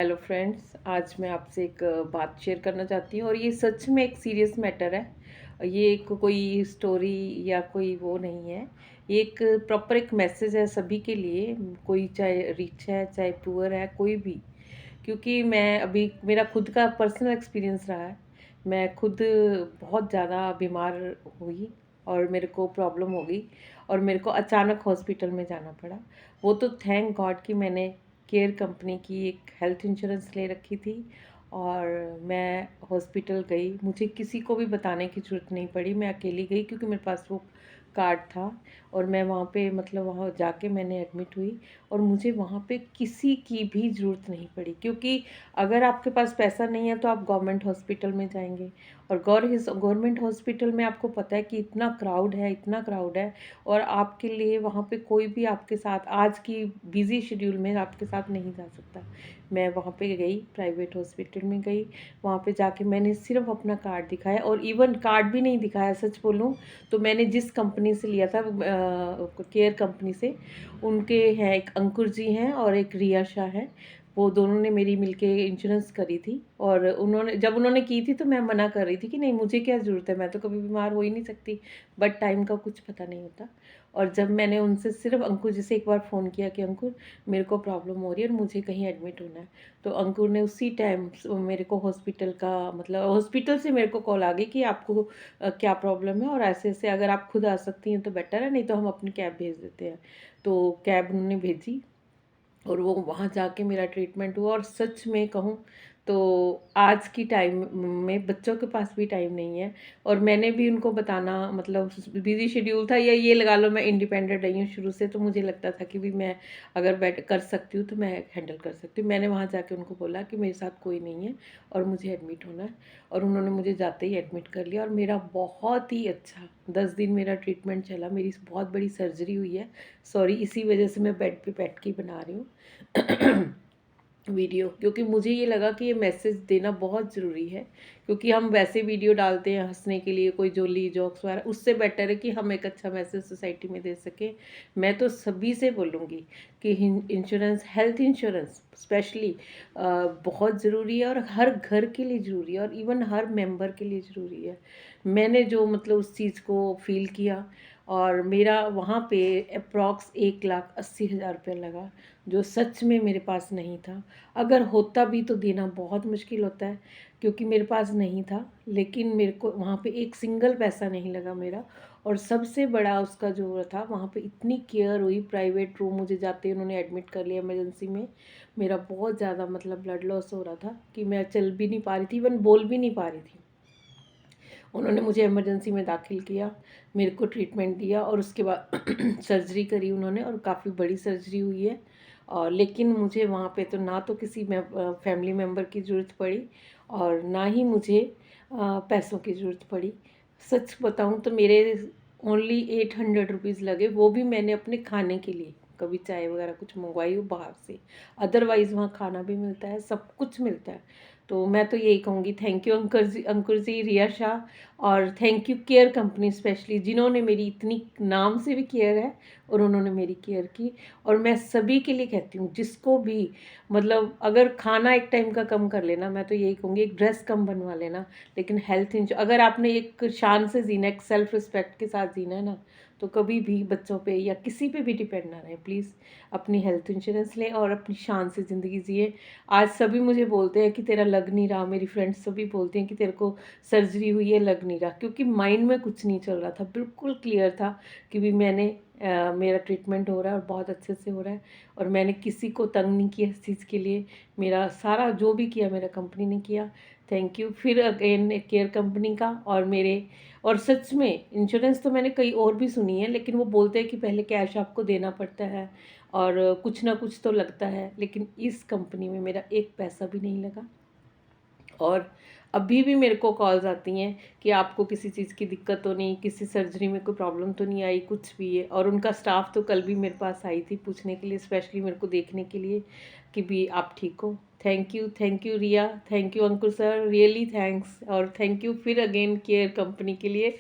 Hello friends, आज मैं आपसे एक बात शेयर करना चाहती हूँ और ये सच में एक सीरियस मैटर है। ये एक कोई स्टोरी या कोई वो नहीं है। ये एक प्रॉपर एक मैसेज है सभी के लिए, कोई चाहे रिच है चाहे पुअर है, कोई भी। क्योंकि मैं अभी मेरा खुद का पर्सनल एक्सपीरियंस रहा है। मैं खुद बहुत ज़्यादा बीमार हुई और मेरे को प्रॉब्लम हो गई और मेरे को अचानक हॉस्पिटल में जाना पड़ा। वो तो थैंक गॉड कि मैंने केयर कंपनी की एक हेल्थ इंश्योरेंस ले रखी थी और मैं हॉस्पिटल गई। मुझे किसी को भी बताने की ज़रूरत नहीं पड़ी, मैं अकेली गई क्योंकि मेरे पास वो कार्ड था। और मैं वहाँ पे मतलब वहाँ जाके मैंने एडमिट हुई और मुझे वहाँ पे किसी की भी ज़रूरत नहीं पड़ी, क्योंकि अगर आपके पास पैसा नहीं है तो आप गवर्नमेंट हॉस्पिटल में जाएंगे और गवर्नमेंट हॉस्पिटल में आपको पता है कि इतना क्राउड है, इतना क्राउड है। और आपके लिए वहाँ पे कोई भी आपके साथ आज की बिज़ी शेड्यूल में आपके साथ नहीं जा सकता। मैं वहाँ पे गई, प्राइवेट हॉस्पिटल में गई। वहाँ पे जाके मैंने सिर्फ अपना कार्ड दिखाया और इवन कार्ड भी नहीं दिखाया, सच बोलूँ तो मैंने जिस कंपनी से लिया था केयर कंपनी से, उनके हैं एक अंकुर जी हैं और एक रिया शाह है। वो दोनों ने मेरी मिलके इंश्योरेंस करी थी और उन्होंने की थी तो मैं मना कर रही थी कि नहीं, मुझे क्या ज़रूरत है, मैं तो कभी बीमार हो ही नहीं सकती। बट टाइम का कुछ पता नहीं होता। और जब मैंने उनसे सिर्फ अंकुर जी से एक बार फ़ोन किया कि अंकुर मेरे को प्रॉब्लम हो रही है और मुझे कहीं एडमिट होना है, तो अंकुर ने उसी टाइम मेरे को हॉस्पिटल का मतलब हॉस्पिटल से मेरे को कॉल आ गई कि आपको क्या प्रॉब्लम है और ऐसे ऐसे अगर आप खुद आ सकती हैं तो बेटर है, नहीं तो हम अपनी कैब भेज देते हैं। तो कैब उन्होंने भेजी और वो वहाँ जाके मेरा ट्रीटमेंट हुआ। और सच में कहूँ तो आज की टाइम में बच्चों के पास भी टाइम नहीं है और मैंने भी उनको बताना मतलब बिजी शेड्यूल था, या ये लगा लो मैं इंडिपेंडेंट रही हूँ शुरू से, तो मुझे लगता था कि भी मैं अगर बैठ कर सकती हूँ तो मैं हैंडल कर सकती हूँ। मैंने वहाँ जाके उनको बोला कि मेरे साथ कोई नहीं है और मुझे एडमिट होना है, और उन्होंने मुझे जाते ही एडमिट कर लिया और मेरा बहुत ही अच्छा 10 दिन मेरा ट्रीटमेंट चला। मेरी बहुत बड़ी सर्जरी हुई है। सॉरी, इसी वजह से मैं बेड पे बैठ के ही बना रही हूँ वीडियो, क्योंकि मुझे ये लगा कि ये मैसेज देना बहुत ज़रूरी है। क्योंकि हम वैसे वीडियो डालते हैं हंसने के लिए, कोई जोली जोक्स वगैरह, उससे बेटर है कि हम एक अच्छा मैसेज सोसाइटी में दे सकें। मैं तो सभी से बोलूँगी कि इंश्योरेंस, हेल्थ इंश्योरेंस स्पेशली बहुत ज़रूरी है और हर घर के लिए ज़रूरी है और इवन हर मेंबर के लिए ज़रूरी है। मैंने जो मतलब उस चीज़ को फील किया और मेरा वहाँ पे अप्रॉक्स 1,80,000 रुपये लगा, जो सच में मेरे पास नहीं था। अगर होता भी तो देना बहुत मुश्किल होता है क्योंकि मेरे पास नहीं था, लेकिन मेरे को वहाँ पे एक सिंगल पैसा नहीं लगा मेरा। और सबसे बड़ा उसका जो था, वहाँ पे इतनी केयर हुई, प्राइवेट रूम मुझे जाते ही उन्होंने एडमिट कर लिया इमरजेंसी में। मेरा बहुत ज़्यादा मतलब ब्लड लॉस हो रहा था कि मैं चल भी नहीं पा रही थी, इवन बोल भी नहीं पा रही थी। उन्होंने मुझे इमरजेंसी में दाखिल किया, मेरे को ट्रीटमेंट दिया और उसके बाद सर्जरी करी उन्होंने और काफ़ी बड़ी सर्जरी हुई है। और लेकिन मुझे वहाँ पे तो ना तो किसी में फैमिली मेम्बर की ज़रूरत पड़ी और ना ही मुझे पैसों की ज़रूरत पड़ी। सच बताऊँ तो मेरे ओनली 800 रुपीज़ लगे, वो भी मैंने अपने खाने के लिए, कभी चाय वगैरह कुछ मंगवाई हो बाहर से। अदरवाइज़ वहाँ खाना भी मिलता है, सब कुछ मिलता है। तो मैं तो यही कहूँगी, थैंक यू अंकुर जी, रिया शाह, और thank you care company specially, जिन्होंने मेरी इतनी, नाम से भी केयर है और उन्होंने मेरी केयर की। और मैं सभी के लिए कहती हूँ जिसको भी मतलब अगर खाना एक टाइम का कम कर लेना, मैं तो यही कहूँगी एक ड्रेस कम बनवा लेना, लेकिन हेल्थ इंश्योरेंस अगर आपने एक शान से जीना, एक सेल्फ रिस्पेक्ट के साथ जीना है ना, तो कभी भी बच्चों पे या किसी पे भी डिपेंड ना रहे। प्लीज़ अपनी हेल्थ इंश्योरेंस लें और अपनी शान से ज़िंदगी जिए। आज सभी मुझे बोलते हैं कि तेरा लग नहीं रहा, मेरी फ्रेंड्स सभी बोलती हैं कि तेरे को सर्जरी हुई है, लग नहीं रहा, क्योंकि माइंड में कुछ नहीं चल रहा था, बिल्कुल क्लियर था कि भी मेरा ट्रीटमेंट हो रहा है और बहुत अच्छे से हो रहा है और मैंने किसी को तंग नहीं किया इस चीज़ के लिए। मेरा सारा जो भी किया मेरा कंपनी ने किया। थैंक यू फिर अगेन केयर कंपनी का और मेरे। और सच में इंश्योरेंस तो मैंने कई और भी सुनी है, लेकिन वो बोलते हैं कि पहले कैश आपको देना पड़ता है और कुछ ना कुछ तो लगता है, लेकिन इस कंपनी में मेरा एक पैसा भी नहीं लगा। और अभी भी मेरे को कॉल्स आती हैं कि आपको किसी चीज़ की दिक्कत तो नहीं, किसी सर्जरी में कोई प्रॉब्लम तो नहीं आई, कुछ भी है। और उनका स्टाफ तो कल भी मेरे पास आई थी पूछने के लिए, स्पेशली मेरे को देखने के लिए कि भी आप ठीक हो। Thank you Riya, thank you Ankur sir, really thanks. और थैंक यू फिर अगेन केयर कंपनी के लिए।